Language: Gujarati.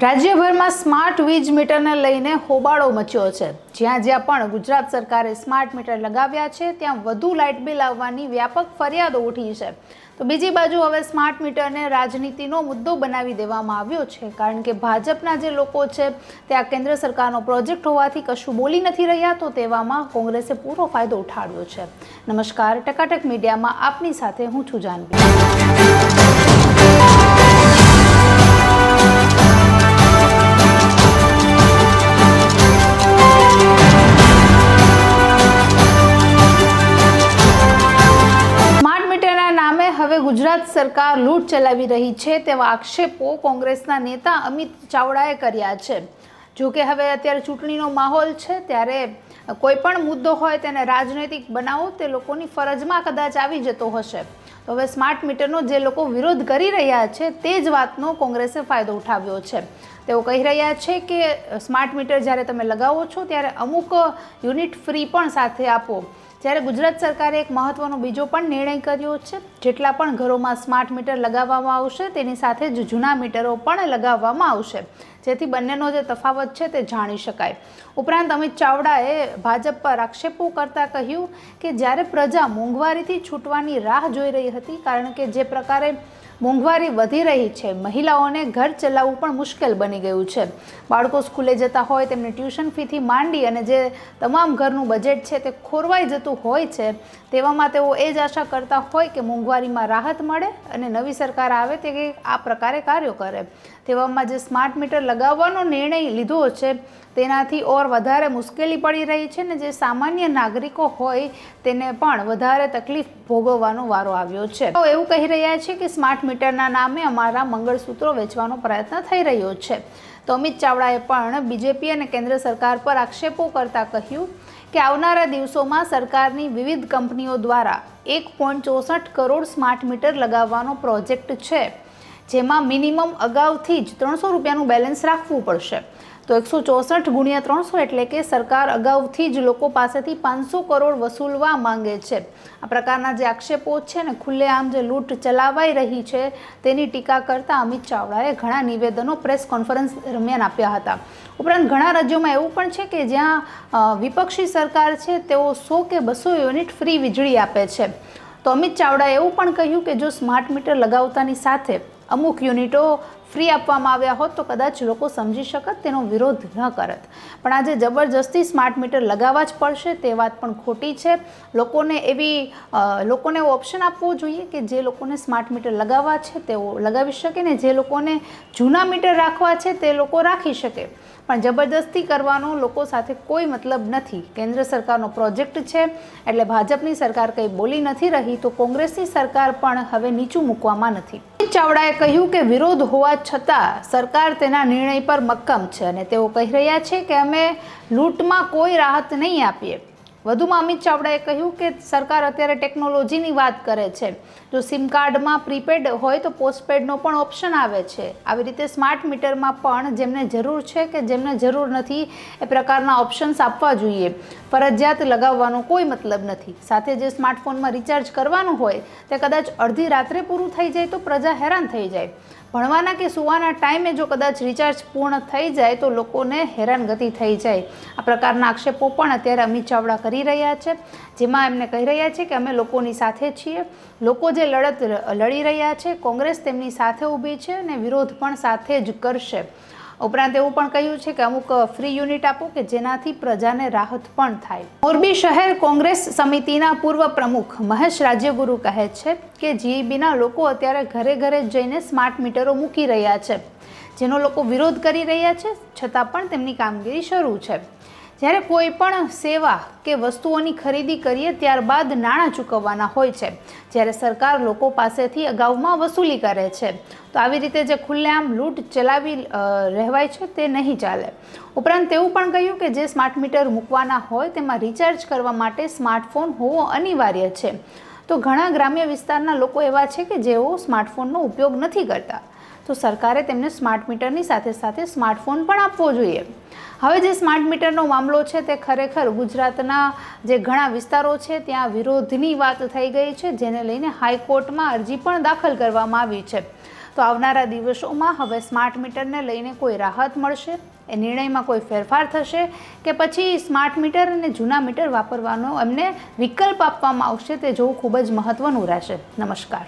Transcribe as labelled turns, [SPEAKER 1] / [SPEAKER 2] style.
[SPEAKER 1] રાજ્યભરમાં સ્માર્ટ વીજ મીટરને લઈને હોબાળો મચ્યો છે। જ્યાં પણ ગુજરાત સરકારે સ્માર્ટ મીટર લગાવ્યા છે ત્યાં વધુ લાઇટ બિલ આવવાની વ્યાપક ફરિયાદો ઉઠી છે। તો બીજી બાજુ હવે સ્માર્ટ મીટરને રાજનીતિનો મુદ્દો બનાવી દેવામાં આવ્યો છે, કારણ કે ભાજપના જે લોકો છે તે આ કેન્દ્ર સરકારનો પ્રોજેક્ટ હોવાથી કશું બોલી નથી રહ્યા, તો તેવામાં કોંગ્રેસે પૂરો ફાયદો ઉઠાવ્યો છે। નમસ્કાર, ટકાટક મીડિયામાં આપની સાથે હું છું જાનવી। હવે ગુજરાત સરકાર લૂંટ ચલાવી રહી છે તેવા આક્ષેપો કોંગ્રેસના નેતા અમિત ચાવડાએ કર્યા છે। જો કે હવે અત્યારે ચૂંટણીનો માહોલ છે, ત્યારે કોઈ પણ મુદ્દો હોય તેને રાજનૈતિક બનાવો તે લોકોની ફરજમાં કદાચ આવી જતો હશે। તો હવે સ્માર્ટ મીટરનો જે લોકો વિરોધ કરી રહ્યા છે તે જ વાતનો કોંગ્રેસે ફાયદો ઉઠાવ્યો છે। તેઓ કહી રહ્યા છે કે સ્માર્ટ મીટર જ્યારે તમે લગાવો છો ત્યારે અમુક યુનિટ ફ્રી પણ સાથે આપો। જ્યારે ગુજરાત સરકારે એક મહત્વનો બીજો પણ નિર્ણય કર્યો છે, જેટલા પણ ઘરોમાં સ્માર્ટ મીટર લગાવવામાં આવશે તેની સાથે જ જૂના મીટરો પણ લગાવવામાં આવશે, જેથી બંનેનો જે તફાવત છે તે જાણી શકાય। ઉપરાંત અમિત ચાવડાએ ભાજપ પર આક્ષેપો કરતા કહ્યું કે જ્યારે પ્રજા મોંઘવારીથી છૂટવાની રાહ જોઈ રહી હતી, કારણ કે જે પ્રકારે મોંઘવારી વધી રહી છે, મહિલાઓને ઘર ચલાવવું પણ મુશ્કેલ બની ગયું છે। બાળકો સ્કૂલે જતા હોય તેમને ટ્યુશન ફીથી માંડી અને જે તમામ ઘરનું બજેટ છે તે ખોરવાઈ જતું હોય છે, તેવામાં તેઓ એ જ આશા કરતા હોય કે મોંઘવારીમાં રાહત મળે અને નવી સરકાર આવે તે આ પ્રકારે કાર્યો કરે। તેવામાં જે સ્માર્ટ મીટર લગાવવાનો નિર્ણય લીધો છે તેનાથી ઓર વધારે મુશ્કેલી પડી રહી છે ને જે સામાન્ય નાગરિકો હોય તેને પણ વધારે તકલીફ ભોગવવાનો વારો આવ્યો છે। તો એવું કહી રહ્યા છે કે સ્માર્ટ મીટરના નામે અમારા મંગળસૂત્રો વેચવાનો પ્રયત્ન થઈ રહ્યો છે। તો અમિત ચાવડાએ પણ બીજેપી અને કેન્દ્ર સરકાર પર આક્ષેપો કરતા કહ્યું કે આવનારા દિવસોમાં સરકારની વિવિધ કંપનીઓ દ્વારા 1.64 કરોડ સ્માર્ટ મીટર લગાવવાનો પ્રોજેક્ટ છે, જેમાં મિનિમમ અગાઉથી જ 300 રૂપિયાનું બેલેન્સ રાખવું પડશે। તો 164 ગુણ્યા 300 એટલે કે સરકાર અગાઉથી જ લોકો પાસેથી 500 કરોડ વસૂલવા માંગે છે। આ પ્રકારના જે આક્ષેપો છે ને ખુલ્લેઆમ જે લૂંટ ચલાવાઈ રહી છે તેની ટીકા કરતા અમિત ચાવડાએ ઘણા નિવેદનો પ્રેસ કોન્ફરન્સ દરમિયાન આપ્યા હતા। ઉપરાંત ઘણા રાજ્યોમાં એવું પણ છે કે જ્યાં વિપક્ષી સરકાર છે તેઓ 100 કે 200 યુનિટ ફ્રી વીજળી આપે છે। તો અમિત ચાવડાએ એવું પણ કહ્યું કે જો સ્માર્ટ મીટર લગાવતાની સાથે અમુક યુનિટો ફ્રી આપવામાં આવ્યા હોત તો કદાચ લોકો સમજી શકત, તેનો વિરોધ ન કરત, પણ આજે જબરજસ્તી સ્માર્ટ મીટર લગાવવા જ પડશે તે વાત પણ ખોટી છે। લોકોને એવો ઓપ્શન આપવો જોઈએ કે જે લોકોને સ્માર્ટ મીટર લગાવવા છે તેઓ લગાવી શકે ને જે લોકોને જૂના મીટર રાખવા છે તે લોકો રાખી શકે, પણ જબરદસ્તી કરવાનો લોકો સાથે કોઈ મતલબ નથી। કેન્દ્ર સરકારનો પ્રોજેક્ટ છે એટલે ભાજપની સરકાર કંઈ બોલી નથી રહી, તો કોંગ્રેસની સરકાર પણ હવે નીચું મૂકવામાં નથી। ચાવડાએ કહ્યું કે વિરોધ હોવા છતાં સરકાર તેના નિર્ણય પર મક્કમ છે અને તેઓ કહી રહ્યા છે કે અમે લૂંટમાં કોઈ રાહત નહીં આપીએ। વધુમાં અમિત ચાવડાએ કહ્યું કે સરકાર અત્યારે ટેકનોલોજીની વાત કરે છે। જો સિમ કાર્ડમાં પ્રીપેડ હોય તો પોસ્ટપેડનો પણ ઓપ્શન આવે છે। આવી રીતે સ્માર્ટ મીટરમાં પણ જેમને જરૂર છે કે જેમને જરૂર નથી એ પ્રકારના ઓપ્શન્સ આપવા જોઈએ। ફરજિયાત લગાવવાનો કોઈ મતલબ નથી। સાથે જે સ્માર્ટફોનમાં રિચાર્જ કરવાનું હોય તે કદાચ અડધી રાત્રે પૂરું થઈ જાય તો પ્રજા હેરાન થઈ જાય। ભણવાના કે સુવાના ટાઈમે જો કદાચ રિચાર્જ પૂર્ણ થઈ જાય તો લોકોને હેરાનગતિ થઈ જાય। આ પ્રકારના આક્ષેપો પણ અત્યારે અમિત ચાવડા કરી રહ્યા છે, જેમાં એમને કહી રહ્યા છે કે અમે લોકોની સાથે છીએ। લોકો જે લડત લડી રહ્યા છે, કોંગ્રેસ તેમની સાથે ઊભી છે અને વિરોધ પણ સાથે જ કરશે। ઉપરાંત એવું પણ કહ્યું છે કે અમુક ફ્રી યુનિટ આપો કે જેનાથી પ્રજાને રાહત પણ થાય। મોરબી શહેર કોંગ્રેસ સમિતિના પૂર્વ પ્રમુખ મહેશ રાજ્યગુરુ કહે છે કે જીઈબીના લોકો અત્યારે ઘરે ઘરે જઈને સ્માર્ટ મીટરો મૂકી રહ્યા છે, જેનો લોકો વિરોધ કરી રહ્યા છે, છતાં પણ તેમની કામગીરી શરૂ છે। જ્યારે કોઈ પણ સેવા કે વસ્તુઓની ખરીદી કરીએ ત્યારબાદ નાણાં ચૂકવવાના હોય છે, જ્યારે સરકાર લોકો પાસેથી અગાઉમાં વસૂલી કરે છે, તો આવી રીતે જે ખુલ્લેઆમ લૂંટ ચલાવી રહેવાય છે તે નહીં ચાલે। ઉપરાંત તેવું પણ કહ્યું કે જે સ્માર્ટ મીટર મૂકવાના હોય તેમાં રિચાર્જ કરવા માટે સ્માર્ટફોન હોવો અનિવાર્ય છે। તો ઘણા ગ્રામ્ય વિસ્તારના લોકો એવા છે કે જેઓ સ્માર્ટફોનનો ઉપયોગ નથી કરતા, તો સરકારે તેમને સ્માર્ટ મીટરની સાથે સાથે સ્માર્ટફોન પણ આપવો જોઈએ। હવે જે સ્માર્ટ મીટરનો મામલો છે તે ખરેખર ગુજરાતના જે ઘણા વિસ્તારો છે ત્યાં વિરોધની વાત થઈ ગઈ છે, જેને લઈને હાઈકોર્ટમાં અરજી પણ દાખલ કરવામાં આવી છે। તો તો આવનારા દિવસોમાં હવે સ્માર્ટ મીટરને લઈને કોઈ રાહત મળશે, એ નિર્ણયમાં કોઈ ફેરફાર થશે કે પછી સ્માર્ટ મીટર અને જૂના મીટર વાપરવાનો એમને વિકલ્પ આપવામાં આવશે, તે જોવું ખૂબ જ મહત્ત્વનું રહેશે. નમસ્કાર.